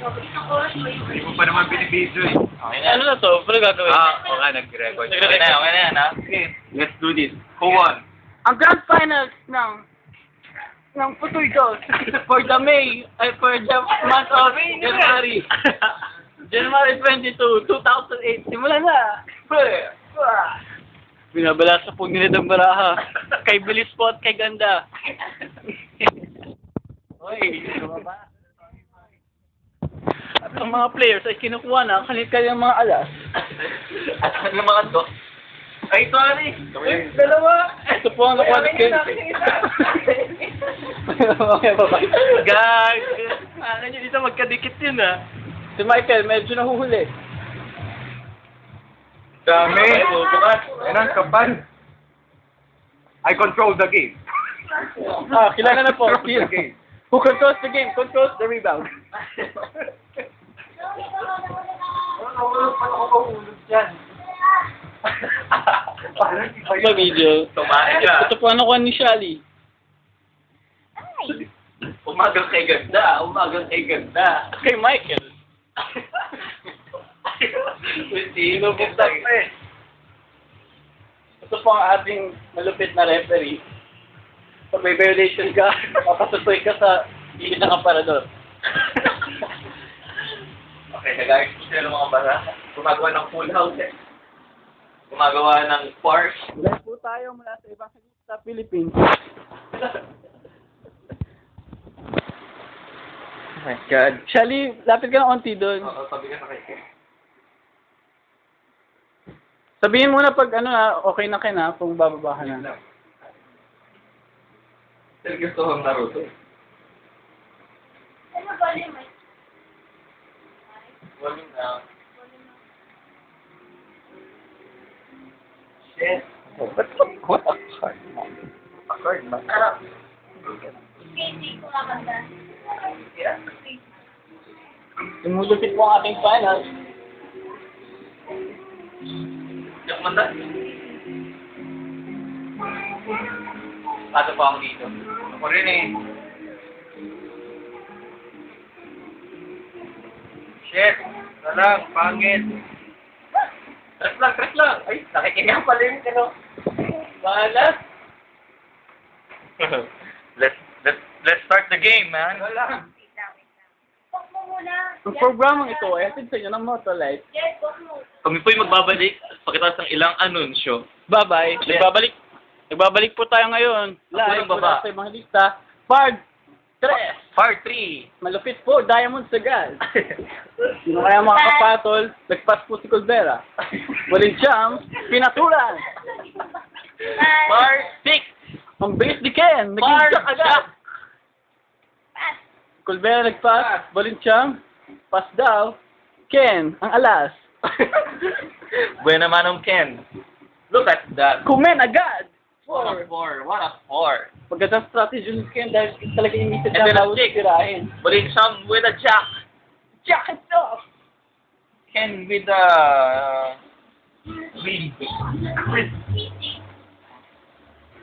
Hindi mo pa naman binibidyo eh. Okay na. Ano na to? Pero gagawin? Okay, nag-record. Okay na yan, ha? Okay, let's do this. Who won? Ang grand finals ng Putoy Dos for the for the month of January. January 22, 2008. Simulan na. Binabala sa pug nila ng baraha. Kay Bilis po at kay Ganda. Hoy, bumaba. At ang mga players ay kinukuha na ang kanilang mga alas. Ano mga to? Ay, sorry. Dalawa. Ito po ang nakuha ni Ken. Okay, bye-bye. Gag! Ano yun, dito magkadikit yun, ha? Si Michael, medyo nahuhuli. Dami. Yan ang kapal. I control the game. Kilala na po. Control the game. Who controls the game, controls the rebound. Ito video. Tumahin ka. Ito po ano ko ni Shally. Umagang kay ganda. Umagang kay ganda. Kay Michael. Sino ganda pa eh? Ito po ang ating malupit na referee. Pag may violation ka, papasutoy ka sa gilid ng aparador. Okay, nag-ayos po sila ng mga bata. Gumagawa ng full house eh. Gumagawa ng park. Live po tayo mula sa ibang sa Philippines. Oh my God. Shally, lapit ka ng onti doon. Oo, sabi ka na kay Ken. Sabihin mo na pag ano na, okay na kayo na, kung bababa ka na. Sir, gusto kong Naruto eh. Volume down. Shit. What a card, man. A card ba? Yeah. Lumulupit mo ang ating finals. Yak manda. Pato pa ako dito. Ako rin eh. Shit. Nalang, pangit. Tres lang. Ay, nakikinig pala yung ano. Balas. Let's start the game, man. Wala. Ang programang ito ay hatid sa inyo ng Motolite. Kami po'y magbabalik pagkatapos ng ilang anunsyo. Bye-bye. Nagbabalik po tayo ngayon. Ako yung baba. Mula sa ibang lista. Part 3. Part 3. Malupit po, Diamond Sagal. Sino kaya mga kapatol? Nagpas po si Colbera. Waling jam, pinatulan. Part 6. Ang bilis ni Ken, naging Part jack agad. Colbera nagpas, Balincham, pass daw. Ken, ang alas. Buena manong Ken. Look at that. Kumen agad. What a 4. What a 4. Pagkatapos strategy ni Ken dahil talaga inisip And na then a bawat six. tirahin. Balik some with a jack. Jack itself! Ken with the really big.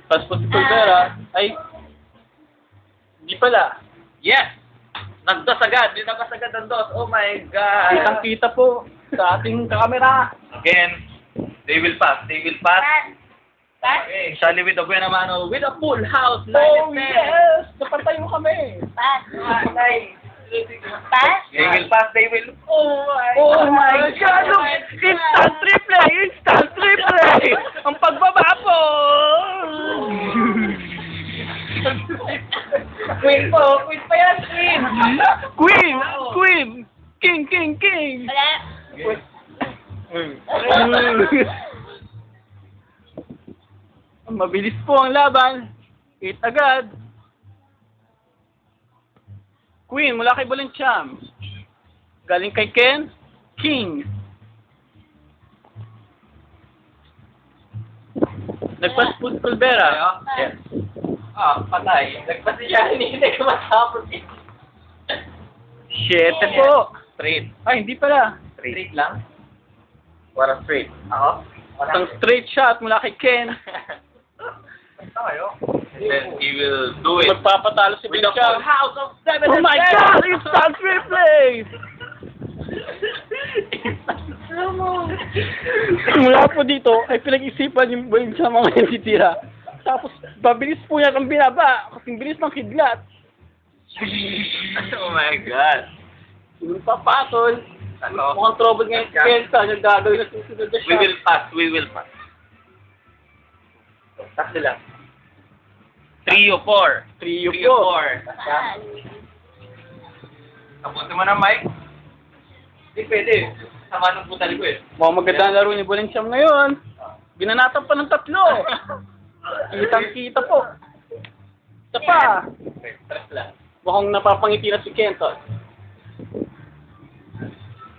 Pass po si Colbera, ay, hindi pala. Yes! Nagdasagad. Di nakasagad ang dos. Oh my God. Kitang-kita po sa ating camera. Again, they will pass. They will pass. Okay. Shally with the buena mano with a full house. Oh yes! Napatay mo kami! They will pass. They will. Oh my God! Look! Instant replay! Instant replay! Ang pagbaba po! Queen po. Queen pa yan. Queen. Queen! Queen! King! King! King! Mabilis po ang laban. 8 agad. Queen mula kay Balincham. Galing kay Ken. King. Nagpas po si Colbera. Yes. Patay. Nagpasi siya. Hindi ko matapos. 7 po. Straight. Ay, hindi pala. Straight lang? What a straight. Ako? Isang straight shot mula kay Ken. Basta kayo. then he will do it. Magpapatalo si With the Pinchang. full house of 7 Oh my God! Instant replay! Mula po dito ay pinag-isipan yung buhay sa mga titira. Tapos, babilis po yan ang binaba. Kasing bilis ng kidlat. Oh my God. Yung papatol. Ano? Mukhang trouble ngayon si Kenta. Yung gagawin na susunod na We siya. will pass. We will pass. Tatlo lang. 3 o 4. 3 3 o po. 4. Tapusin mo na, Mike. Hindi pwede. Sama ng putal ko eh. Mukhang maganda ang laro ni Bulensyam ngayon. Binanatan pa ng 3. Kitang-kita po. Isa pa. Stress lang. Mukhang napapangiti na si Kenta.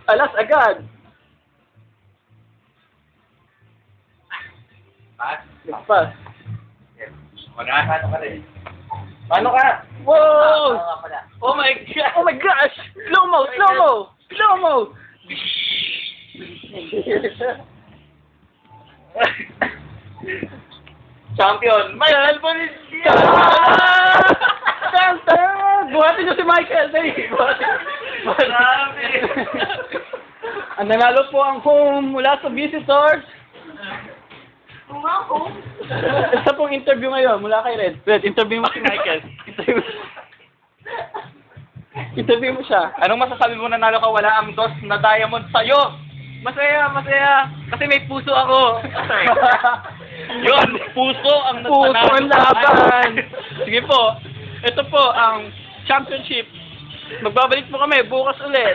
Alas agad. Pass. Pass. Yes. Ano ka rin? Paano ka? Wow! Ano ka pala? Oh my God! Oh my gosh! Slow-mo! Slow-mo! Slow-mo! Champion! Michael Bonilla! Tan-tan! Buhatin niyo si Michael! Dali! Buhatin! Grabe! Ang nanalo po ang home mula sa visitors. Isa pong interview ngayon mula kay Red. Red, interview mo si Michael. Interview mo siya. Anong masasabi mo nanalo ka? Wala ang dos na diamond sa'yo? Masaya, masaya. Kasi may puso ako. Yun, puso ang Puso nanalo ang sa laban. akin. Sige po. Ito po ang championship. Magbabalik po kami bukas ulit.